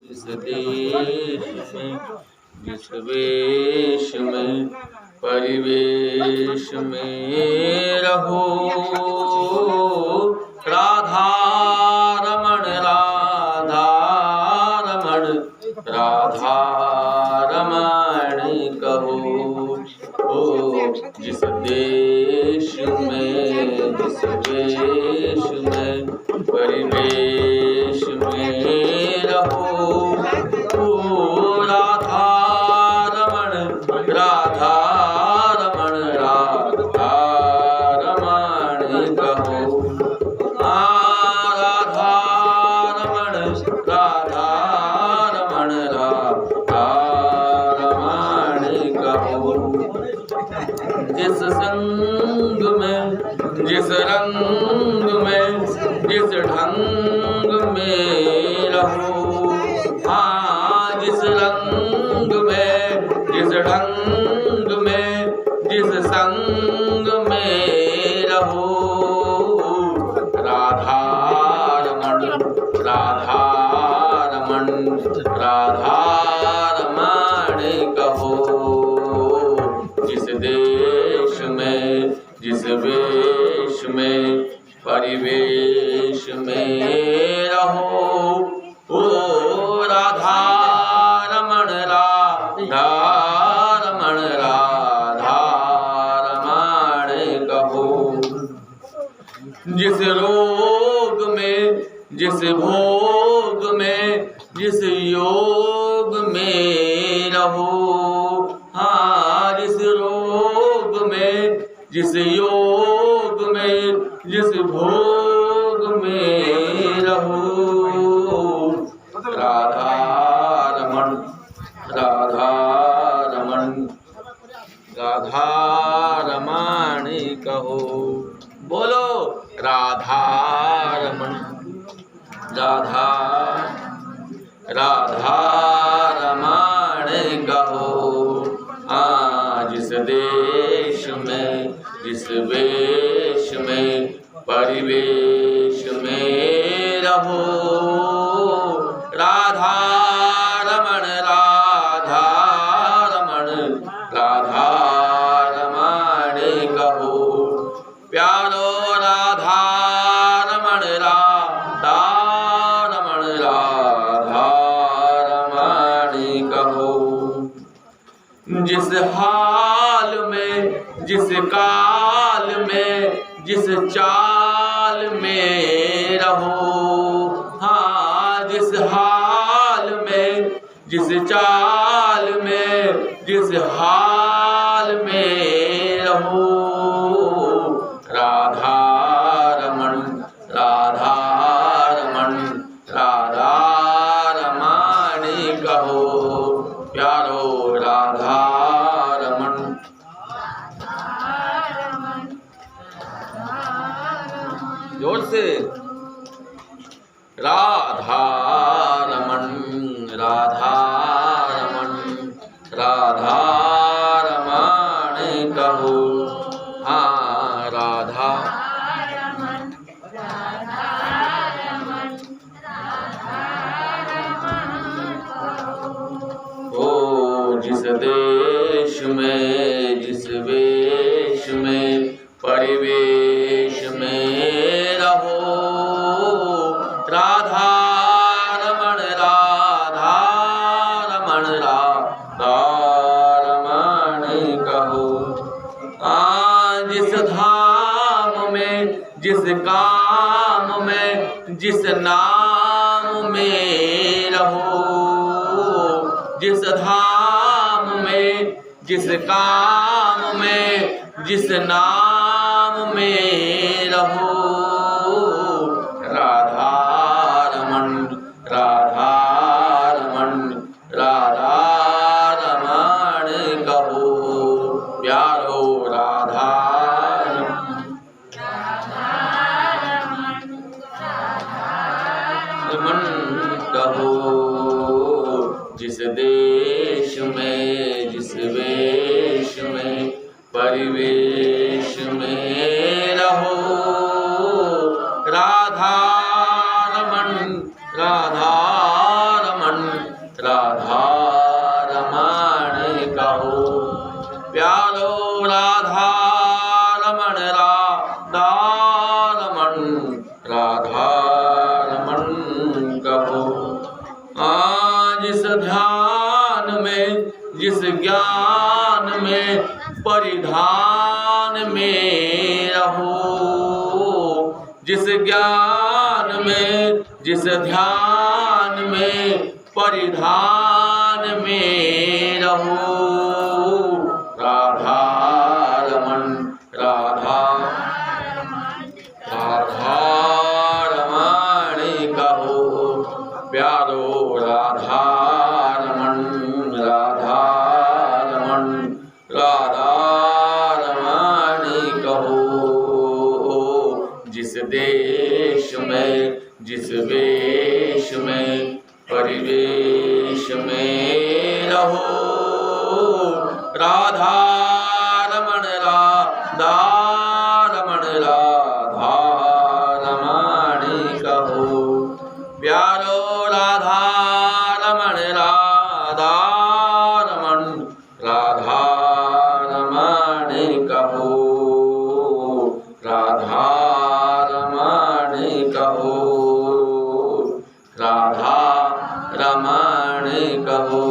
जिस देश में जिस वेश में परिवेश में रहो, राधा रमण राधा रमण राधा रमण कहो। ओ जिस देश में जिस वेश में परिवेश में रहो, ओ राधा रमण राधा रमण राधा रमण कहो। राधा रमण राधा रमण राधा रमण कहो। जिस संग में जिस रंग में जिस ढंग में रहो, हाँ जिस रंग में जिस ढंग में जिस संग में रहो, राधा रमण राधा रमण राधा रमण कहो। जिस देश में जिस वेश में परिवेश में रहो, ओ राधा रमण राधा रमण राधा रमण कहो। जिस रोग में जिस भोग में जिस योग में रहो, हाँ जिस रोग में जिस योग में जिस भोग में रहो, राधा रमण राधा रमण राधा रमण कहो। बोलो राधा रमण राधा राधा रमण कहो। जिस देश में जिस वेश में परिवेश में रहो, राधा रमण राधा रमण राधा रमण कहो। प्यारो राधा रमण राधा रमण राधा रमण कहो। जिस हाल में जिस काल में जिस चाल में रहो, हाँ जिस हाल में जिस चाल में जिस हाल में रहो, राधा रमण राधा रमण राधा रमण कहो। प्यारो राधा रमण जोर से राधा रमण राधा रमण राधा रमण कहो। हाँ राधा ओ जिस देश में जिस वेश में परिवेश में रहो, राधा रमण राधा रमण राधा रमण कहो। जिस धाम में जिस काम में जिस नाम में रहो, जिस धाम में जिस काम में जिस नाम में रहो, राधा रमण राधा रमण राधा रमण कहो। प्यारो राधा रमण कहो। जिस देश में जिस वेश में परिवेश में रहो, राधा रमण राधा रमण ध्यान में, जिस ज्ञान में, परिधान में रहो। जिस ज्ञान में, जिस ध्यान में, परिधान में रहो। राधा रमण राधा राधा रमण कहो प्यारो। राधा रमण राधा रमण राधा रमण कहो। जिस देश में, जिस वेश में, परिवेश में रहो। राधा रमण राधा रमण राधा रमण कहो प्यारो। राधा रमण राधा रमण राधा रमण कहो। राधा रमण कहो। राधा रमण कहो।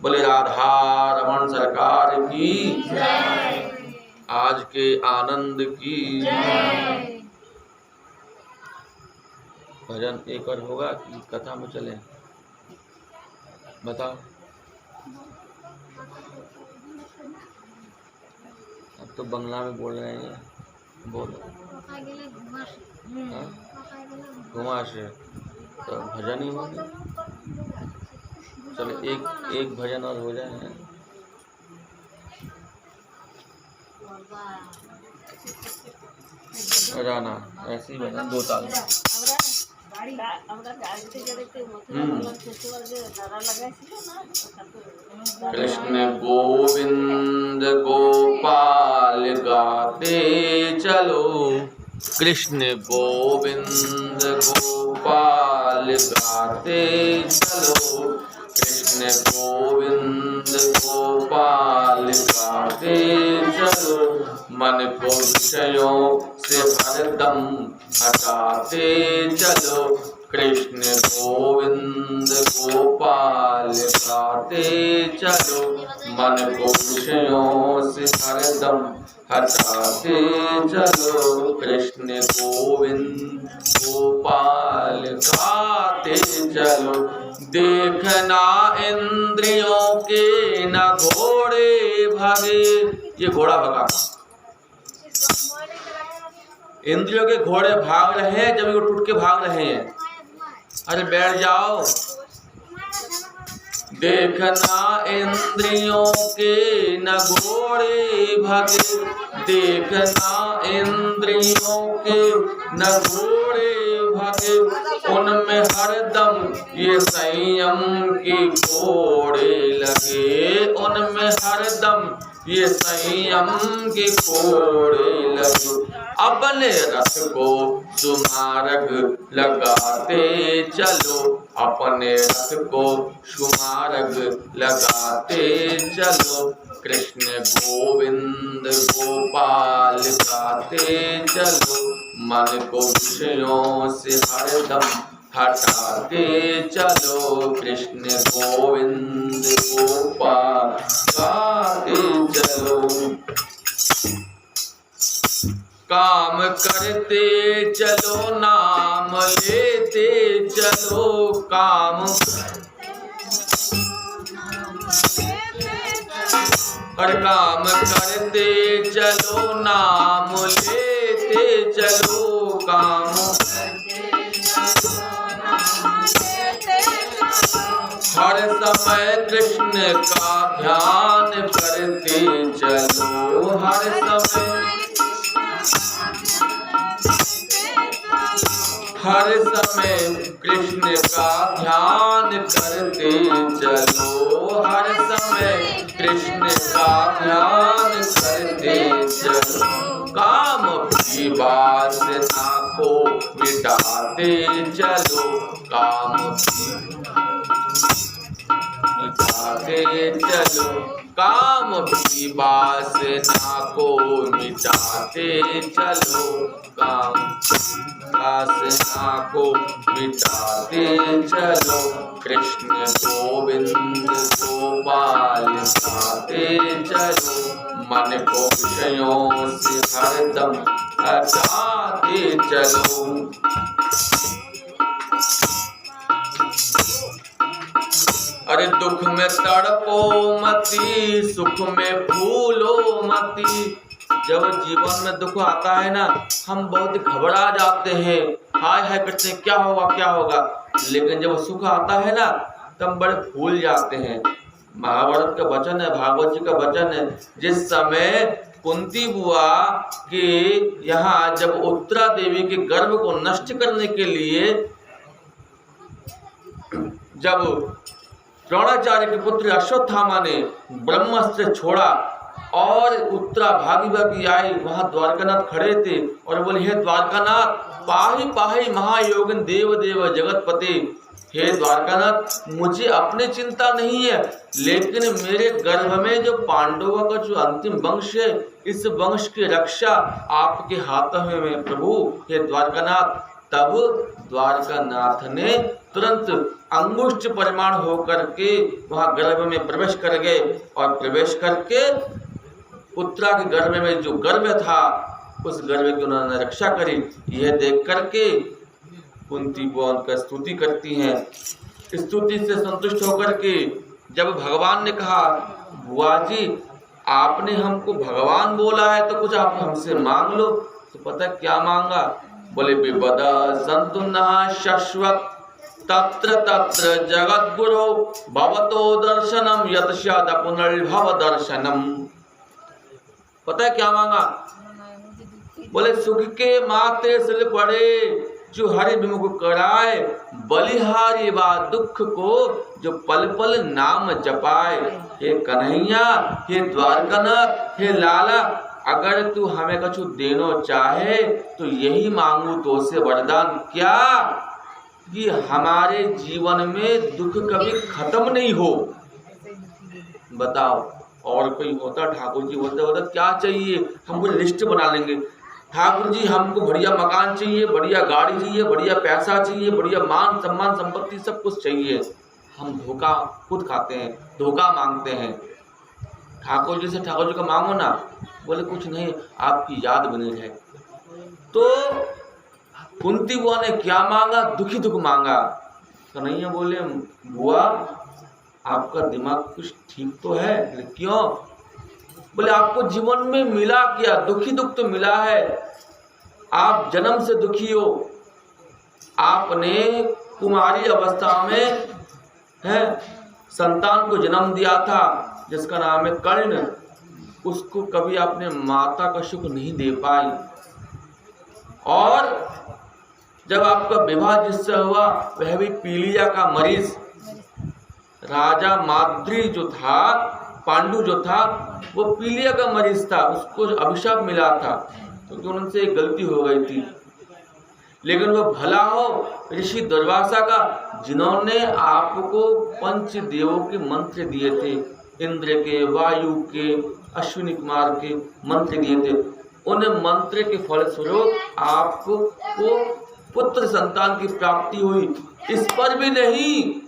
बोले राधा रमण सरकार की जय। आज के आनंद की जय। भजन एक और होगा कि कथा में चले? बताओ। अब तो बंगला में बोल रहे हैं, बोलो। घुमा से तो भजन ही होगा। चलो एक भजन और हो जाए। राना ऐसे ही बना दो ताल। कृष्ण गोविंद गोपाल गाते चलो। कृष्ण गोविंद गोपाल गाते चलो। कृष्ण गोविंद गोपाल गाते चलो। मन को विषयों से हरदम हटाते चलो। कृष्ण गोविंद गोपाल गाते चलो। मन को विषयों से हरदम हटाते चलो। कृष्ण गोविंद गोपाल गाते चलो। देखना इंद्रियों के न घोड़े भागे। ये घोड़ा भगा, इंद्रियों के घोड़े भाग रहे हैं, जब ये टूट के भाग रहे हैं। अरे बैठ जाओ। देखना इंद्रियों के न घोड़े भागे। देखना इंद्रियों के न घोड़े भागे। उनमें हरदम ये संयम की घोड़े लगे। उनमें हरदम ये संयम के घोड़े लगे। अपने रथ को सुमार्ग लगाते चलो। अपने रथ को सुमार्ग लगाते चलो। कृष्ण गोविंद गोपाल गाते चलो। मन को विषयों से हरदम हटाते चलो। कृष्ण गोविंद गोपाल गाते चलो। काम करते चलो, नाम लेते चलो। काम और काम करते चलो, नाम लेते चलो। काम हर समय कृष्ण का ध्यान करते चलो। हर समय हर समय कृष्ण का ध्यान करते चलो। हर समय कृष्ण का ध्यान करते चलो। काम की वासना को मिटाते चलो। काम की मिटाते मिटाते चलो, काम की वासना को मिटाते चलो, काम वासना को मिटाते चलो, कृष्ण गोविंद गोपाल गाते चलो, मन को विषयों से हरदम हटाते चलो। अरे दुख में तड़पो मती, सुख में फूलो मती। जब जीवन में दुख आता है ना, हम बहुत घबरा जाते हैं, हाय हाय करते हैं, क्या होगा क्या होगा। लेकिन जब सुख आता है ना, तब बड़े फूल जाते हैं। महाभारत का वचन है, भागवत जी का वचन है, जिस समय कुंती बुआ के यहाँ जब उत्तरा देवी के गर्भ को नष्ट करने के लिए जब द्रोणाचार्य के पुत्र अश्वत्थामा ने ब्रह्मास्त्र छोड़ा और उत्तरा भागी भागी आई, वहां द्वारकानाथ खड़े थे और बोले, हे द्वारकानाथ, पाही पाही महायोगिन देव देव जगतपते। हे द्वारकानाथ, मुझे अपनी चिंता नहीं है, लेकिन मेरे गर्भ में जो पांडवों का जो अंतिम वंश है, इस वंश की रक्षा आपके हाथों में है प्रभु। हे द्वारकानाथ। तब द्वारकानाथ ने तुरंत अंगुष्ठ परिमाण होकर के वहां गर्भ में प्रवेश कर गए और प्रवेश करके उत्तरा के गर्भ में जो गर्भ था, उस गर्भ की उन्होंने रक्षा करी। यह देख करके कुंती बुआ उनका स्तुति करती हैं। स्तुति से संतुष्ट होकर के जब भगवान ने कहा, बुआ जी आपने हमको भगवान बोला है, तो कुछ आप हमसे मांग लो। तो पता क्या मांगा? बोले, विपदा संतु न शाश्वत तत्र तत्र जगद्गुरो भवतो दर्शनम यतश्याद पुनर्भव दर्शनम। पता है क्या मांगा? बोले, सुख के माथे सिल पड़े जो हरि विमुख कराए, बलिहारी वा दुख को जो पल पल नाम जपाए। हे कन्हैया, हे द्वारकानाथ, हे लाला, अगर तू हमें कछु देनो चाहे तो यही मांगू तो से वरदान, क्या कि हमारे जीवन में दुख कभी खत्म नहीं हो। बताओ, और कोई होता ठाकुर जी बोलते क्या चाहिए, हम कुछ लिस्ट बना लेंगे। ठाकुर जी हमको बढ़िया मकान चाहिए, बढ़िया गाड़ी चाहिए, बढ़िया पैसा चाहिए, बढ़िया मान सम्मान संपत्ति सब कुछ चाहिए। हम धोखा खुद खाते हैं, धोखा मांगते हैं। ठाकुर जी से ठाकुर जी का मांगो ना, बोले कुछ नहीं, आपकी याद बनी रहे। तो कुंती बुआ ने क्या मांगा? दुखी दुख मांगा। कन्हैया बोले, बुआ आपका दिमाग कुछ ठीक तो है? क्यों? बोले, आपको जीवन में मिला क्या? दुखी दुख तो मिला है, आप जन्म से दुखी हो। आपने कुमारी अवस्था में है संतान को जन्म दिया था जिसका नाम है कर्ण, उसको कभी आपने माता का सुख नहीं दे पाई। और जब आपका विवाह जिससे हुआ वह भी पीलिया का मरीज, राजा माद्री जो था, पांडु जो था, वो पीलिया का मरीज था, उसको अभिशाप मिला था क्योंकि उनसे एक गलती हो गई थी। लेकिन वो भला हो ऋषि दुर्वासा का, जिन्होंने आपको पंच देवों के मंत्र दिए थे, इंद्र के, वायु के, अश्विनी कुमार के मंत्र दिए थे। उन मंत्र के फलस्वरूप आपको वो पुत्र संतान की प्राप्ति हुई। इस पर भी नहीं,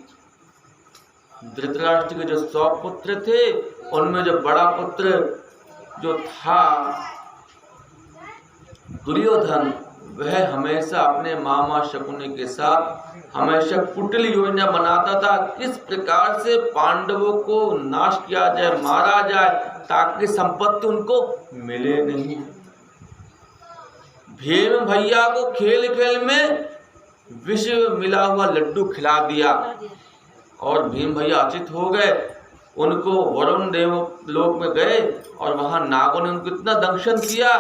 धृतराष्ट्र के जो 100 पुत्र थे, उनमें जो बड़ा पुत्र जो था दुर्योधन, वह हमेशा अपने मामा शकुनी के साथ हमेशा कुटिल योजना बनाता था, किस प्रकार से पांडवों को नाश किया जाए, मारा जाए, ताकि संपत्ति उनको मिले नहीं। भीम भैया को खेल खेल में विष मिला हुआ लड्डू खिला दिया और भीम भैया अचित हो गए। उनको वरुण देव लोक में गए और वहां नागों ने उनको इतना दंशन किया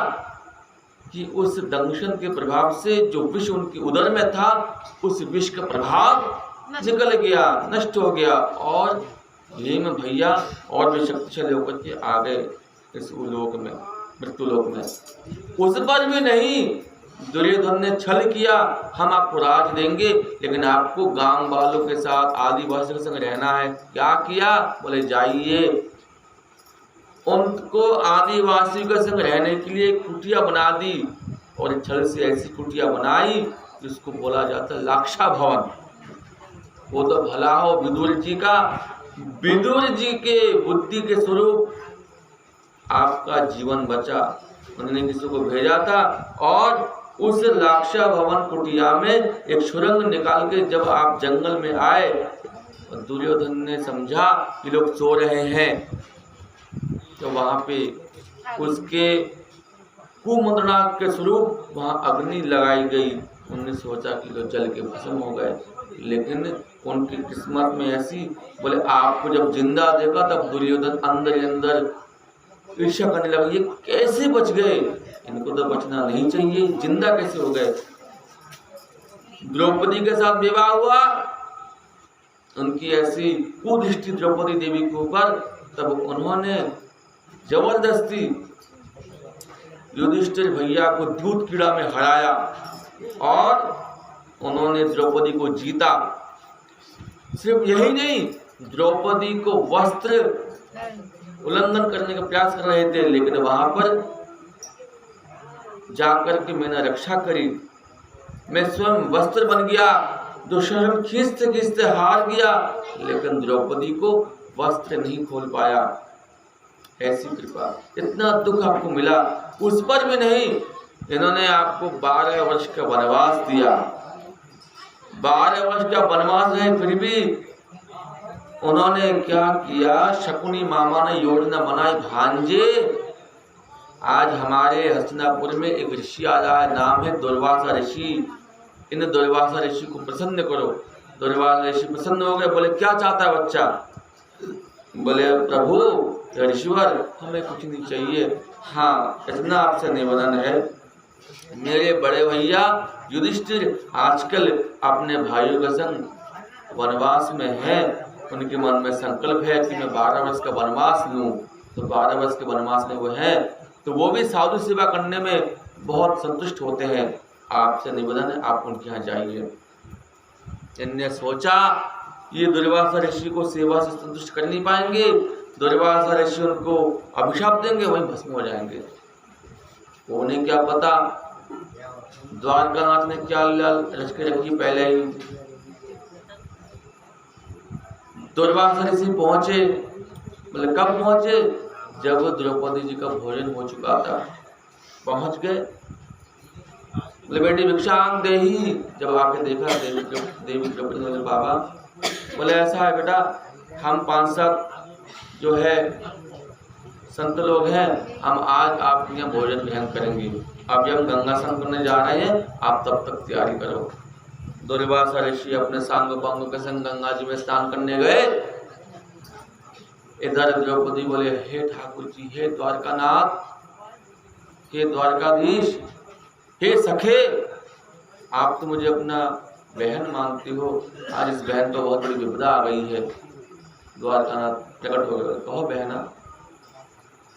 कि उस दंशन के प्रभाव से जो विष उनकी उदर में था, उस विष का प्रभाव निकल गया, नष्ट हो गया और भीम भैया और भी शक्तिशाली होकर के आ गए इस लोक में, मृत्यु लोक में। उस पर भी नहीं, दुर्योधन ने छल किया, हम आपको राज देंगे लेकिन आपको गांव वालों के साथ आदिवासियों के संग रहना है। क्या किया? बोले जाइए, उनको आदिवासियों के संग रहने के लिए कुटिया बना दी और छल से ऐसी कुटिया बनाई जिसको बोला जाता है लाक्षा भवन। वो तो भला हो विदुर जी का, विदुर जी के बुद्धि के स्वरूप आपका जीवन बचा। उन्होंने किसी को भेजा था और उस लाक्षा भवन कुटिया में एक सुरंग निकाल के जब आप जंगल में आए, दुर्योधन ने समझा कि लोग सो रहे हैं, तो वहां पे उसके कुमंत्रणा के स्वरूप वहां अग्नि लगाई गई। उन्होंने सोचा कि लोग जल के भस्म हो गए, लेकिन उनकी किस्मत में ऐसी, बोले आपको जब जिंदा देखा तब दुर्योधन अंदर ही अंदर ईर्ष्या करने लगा, ये कैसे बच गए, इनको तो बचना नहीं चाहिए, जिंदा कैसे हो गए। द्रौपदी के साथ विवाह हुआ, उनकी ऐसी कुदृष्टि द्रौपदी देवी के ऊपर, तब उन्होंने जबरदस्ती युधिष्ठिर भैया को दूध कीड़ा में हराया और उन्होंने द्रौपदी को जीता। सिर्फ यही नहीं, द्रौपदी को वस्त्र उल्लंघन करने का प्रयास कर रहे थे, लेकिन वहां पर जाकर के मैंने रक्षा करी, मैं स्वयं वस्त्र बन गया, दुशासन खींचते खींचते हार गया, लेकिन द्रौपदी को वस्त्र नहीं खोल पाया। ऐसी कृपा, इतना दुख आपको मिला, उस पर भी नहीं, इन्होंने आपको 12 वर्ष का वनवास दिया। 12 वर्ष का वनवास है, फिर भी उन्होंने क्या किया, शकुनी मामा ने योजना बनाई, भांजे आज हमारे हस्तिनापुर में एक ऋषि आ रहा है, नाम है दुर्वासा ऋषि, इन दुर्वासा ऋषि को प्रसन्न करो। दुर्वासा ऋषि प्रसन्न हो गए, बोले क्या चाहता है बच्चा? बोले प्रभु ऋषिवर, हमें कुछ नहीं चाहिए, हाँ इतना आपसे निवेदन है, मेरे बड़े भैया युधिष्ठिर आजकल अपने भाइयों के संग वनवास में है, उनके मन में संकल्प है कि मैं 12 वर्ष का वनवास लूं, तो 12 वर्ष के वनवास में वो है, तो वो भी साधु सेवा करने में बहुत संतुष्ट होते हैं, आपसे निवेदन है आप उनके यहाँ जाइए। इनने सोचा ये दुर्वासा ऋषि को सेवा से संतुष्ट कर नहीं पाएंगे, दुर्वासा ऋषि उनको अभिशाप देंगे, वहीं भस्म हो जाएंगे। उन्हें क्या पता द्वारकानाथ ने क्या रच के रखी पहले ही। दुर्वासा ऋषि पहुंचे, मतलब कब पहुंचे? जब द्रौपदी जी का भोजन हो चुका था, पहुंच गए, बोले बेटी भिक्षांग देही। जब आके देखा देवी द्रौपदी ने, बाबा बोले ऐसा है बेटा, हम 5-7 जो है संत लोग हैं, हम आज आपके यहाँ भोजन ग्रहण करेंगे, अभी हम गंगा स्नान करने जा रहे हैं, आप तब तक तैयारी करो। दुर्वासा ऋषि अपने सांग पांगों के संग गंगा जी में स्नान करने गए। इधर द्रौपदी बोले हे ठाकुर जी, हे द्वारकानाथ, हे द्वारकाधीश, हे सखे, आप तो मुझे अपना बहन मानती हो, आज इस बहन तो बहुत बड़ी विपदा आ गई है। द्वारकानाथ प्रकट हो गए, कहो बहना।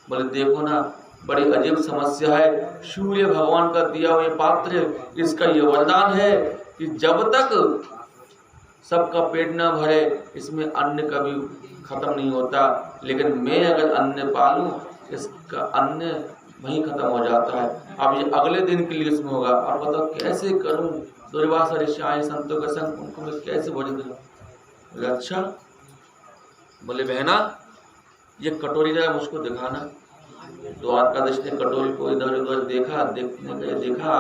बोले देखो ना, बड़ी अजीब समस्या है, सूर्य भगवान का दिया हुआ पात्र, इसका ये वरदान है कि जब तक सबका पेट न भरे इसमें अन्न कभी खत्म नहीं होता, लेकिन मैं अगर अन्न पालूं इसका अन्न वहीं खत्म हो जाता है। अब ये अगले दिन के लिए इसमें होगा, अब बताओ कैसे करूं? दुर्वासा ऋषि आए संतों के संग, उनको मैं कैसे भोजन दूं? बोले अच्छा। बोले बहना ये कटोरी जरा मुझको दिखाना। द्वारकाधीश ने कटोरी को इधर उधर देखा, देखा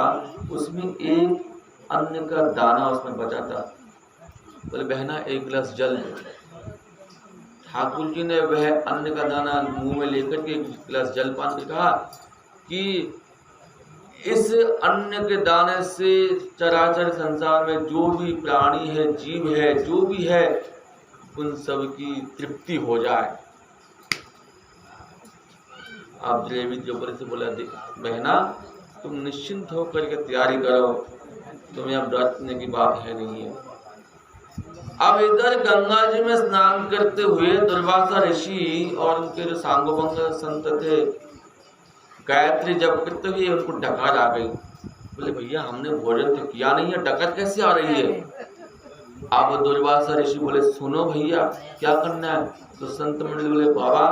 उसमें एक अन्न का दाना उसमें बचा था। बोले बहना एक गिलास जल दो। ठाकुर जी ने वह अन्न का दाना मुंह में लेकर के एक गिलास जल पान के कहा कि इस अन्न के दाने से चराचर संसार में जो भी प्राणी है, जीव है, जो भी है, उन सब की तृप्ति हो जाए। आप देवी द्रौपदी से बोला बहना तुम निश्चिंत होकर के तैयारी करो, तुम्हें अब डर करने की बात है नहीं है। अब इधर गंगा जी में स्नान करते हुए दुर्वासा ऋषि और उनके जो सांगोपांग संत थे, गायत्री जप करते हुए उनको डकार आ गई। बोले भैया हमने भोजन तो किया नहीं है, डकैत कैसे आ रही है? अब दुर्वासा ऋषि बोले सुनो भैया क्या करना है? तो संत मंडली बोले बाबा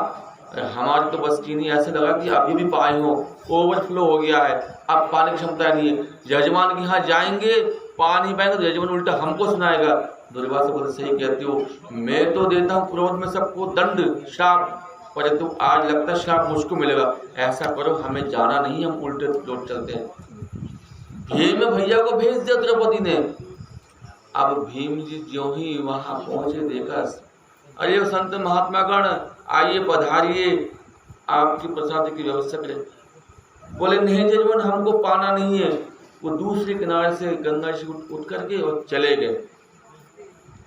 हमारी तो बस की नहीं, ऐसे लगा कि अभी भी पाए हो, ओवरफ्लो हो गया है, अब पानी की क्षमता नहीं है, यजमान के यहाँ जाएंगे पानी पाएंगे तो यजमान उल्टा हमको सुनाएगा। दुर्वासा बोले सही कहती हो, मैं तो देता हूँ क्रोध में सबको दंड श्राप, परंतु आज लगता है श्राप मुझको मिलेगा। ऐसा करो हमें जाना नहीं, हम उल्टे लौट चलते हैं। भीम भैया को भेज दिया द्रौपदी ने। अब भीम जी जो ही वहां पहुंचे देखा, अरे संत महात्मा गण आइए पधारिए, आपकी प्रसाद की व्यवस्था करें। बोले नहीं जजमान हमको पाना नहीं है। वो दूसरे किनारे से गंगा जी उठ करके और चले गए।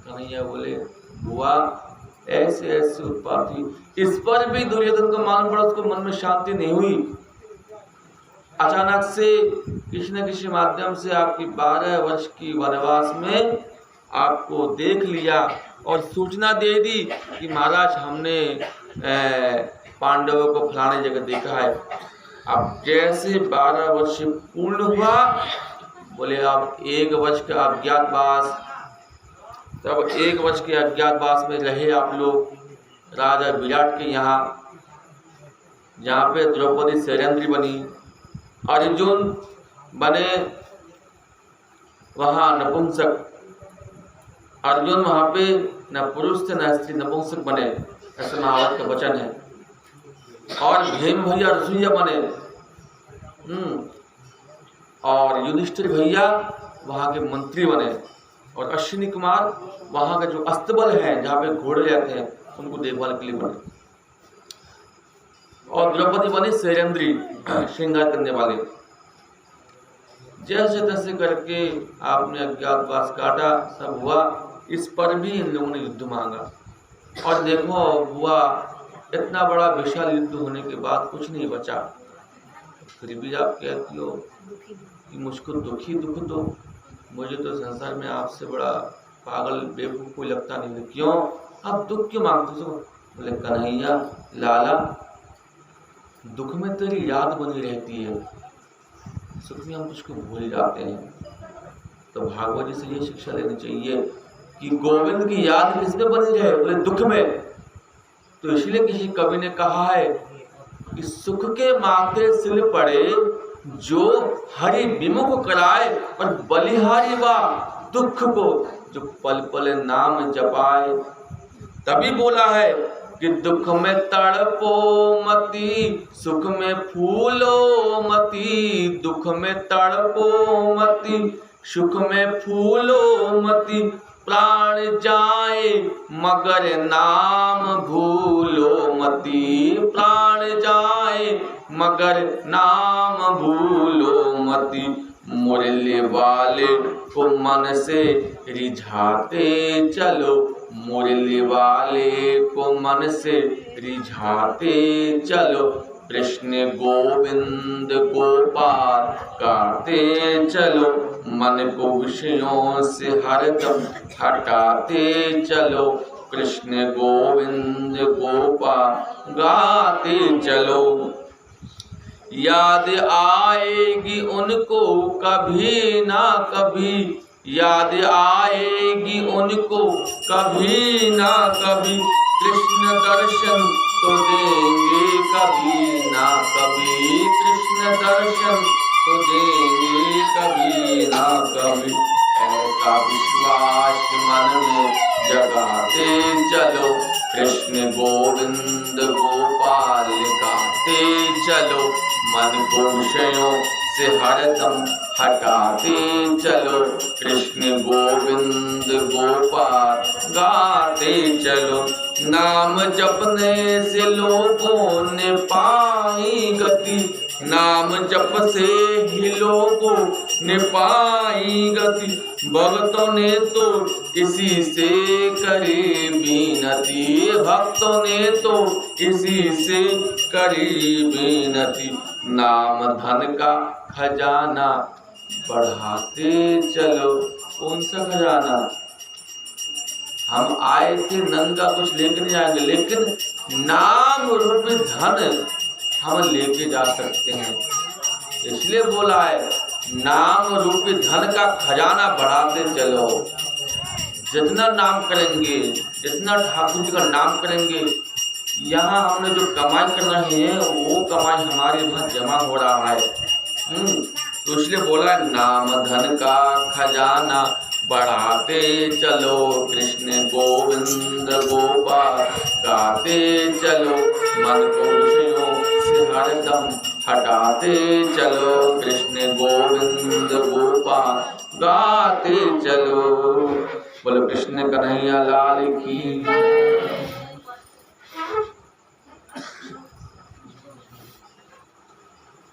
कन्हैया बोले बुआ ऐसे ऐसे उत्पात हुई। इस पर भी दुर्योधन को मालूम पड़ा, उसको मन में शांति नहीं हुई। अचानक से किसी न किसी माध्यम से आपकी 12 वर्ष की वनवास में आपको देख लिया और सूचना दे दी कि महाराज हमने पांडवों को फलाने जगह देखा है। अब जैसे 12 वर्ष पूर्ण हुआ, बोले अब 1 वर्ष का अज्ञातवास, तब 1 वर्ष के अज्ञातवास में रहे आप लोग राजा विराट के यहाँ, जहाँ पे द्रौपदी शैलेंद्री बनी, अर्जुन बने वहाँ नपुंसक, अर्जुन वहाँ पे न पुरुष थे न स्त्री, नपुंसक बने, ऐसा महाभारत का वचन है। और भीम भैया रसोइया बने, और युधिष्ठिर भैया वहाँ के मंत्री बने, और अश्विनी कुमार वहाँ का जो अस्तबल है जहाँ पे घोड़े रहते हैं उनको देखभाल के लिए बने, और द्रौपदी बनी शैलेंद्री श्रृंगार करने वाले। जैसे तैसे करके आपने अज्ञातवास काटा, सब हुआ। इस पर भी इन लोगों ने युद्ध मांगा, और देखो हुआ इतना बड़ा विशाल युद्ध होने के बाद कुछ नहीं बचा। फिर भी आप कहती हो कि मुझको दुखी दुख दो, मुझे तो संसार में आपसे बड़ा पागल बेवकूफ कोई लगता नहीं। क्यों आप दुख क्यों मांगते हो? बोले कन्हैया लाला दुख में तेरी याद बनी रहती है, सुख में हम तुझको भूल जाते हैं। तो भागवत जी से ये शिक्षा लेनी चाहिए कि गोविंद की याद किसमें बनी रहे? बोले दुख में। तो इसलिए किसी कवि ने कहा है कि सुख के माथे सिल पड़े जो हरि विमुख कराए, और बलिहारी वा दुख को जो पल पल नाम जपाए। तभी बोला है कि दुख में तड़पो मती, सुख में फूलो मती, दुख में तड़पो मती, सुख में फूलो मती, प्राण जाए मगर नाम भूलो मती, प्राण जाए मगर नाम भूलो मती, मुरली वाले को मन से रिझाते चलो, मुरली वाले को मन से रिझाते चलो, कृष्ण गोविंद गोपाल गाते चलो, मन को विषयों से हरदम हटाते चलो, कृष्ण गोविंद गोपाल गाते चलो। याद आएगी उनको कभी ना कभी, याद आएगी उनको कभी ना कभी, कृष्ण दर्शन तो देंगे कभी ना कभी, कृष्ण दर्शन तो देंगे कभी ना कभी। ऐसा विश्वास मन में जगाते चलो, कृष्ण गोविंद गोपाल गाते चलो, मन को विषयों से हरदम हटाते चलो, कृष्ण गोविंद गोपाल गाते चलो। नाम जपने से लोगों ने पाई गति, नाम जप से ही लोगों ने पाई गति, भक्तों ने तो इसी से करी विनती, भक्तों ने तो इसी से करी विनती। नाम धन का खजाना बढ़ाते चलो। कौन सा खजाना? हम आए थे नंगा कुछ लेके नहीं आएंगे, लेकिन नाम रूपी धन हम लेके जा सकते हैं। इसलिए बोला है नाम रूपी धन का खजाना बढ़ाते चलो। जितना नाम करेंगे, जितना ठाकुर जी का नाम करेंगे, यहाँ हमने जो कमाई कर रहे हैं वो कमाई हमारे वहाँ जमा हो रहा है। तो इसलिए बोला नाम धन का खजाना बढ़ाते चलो, कृष्ण गोविंद गोपाल गाते चलो, मन को विषयों से हरदम हटाते चलो, कृष्ण गोविंद गोपाल गाते चलो। बोलो कृष्ण कन्हैया लाल की।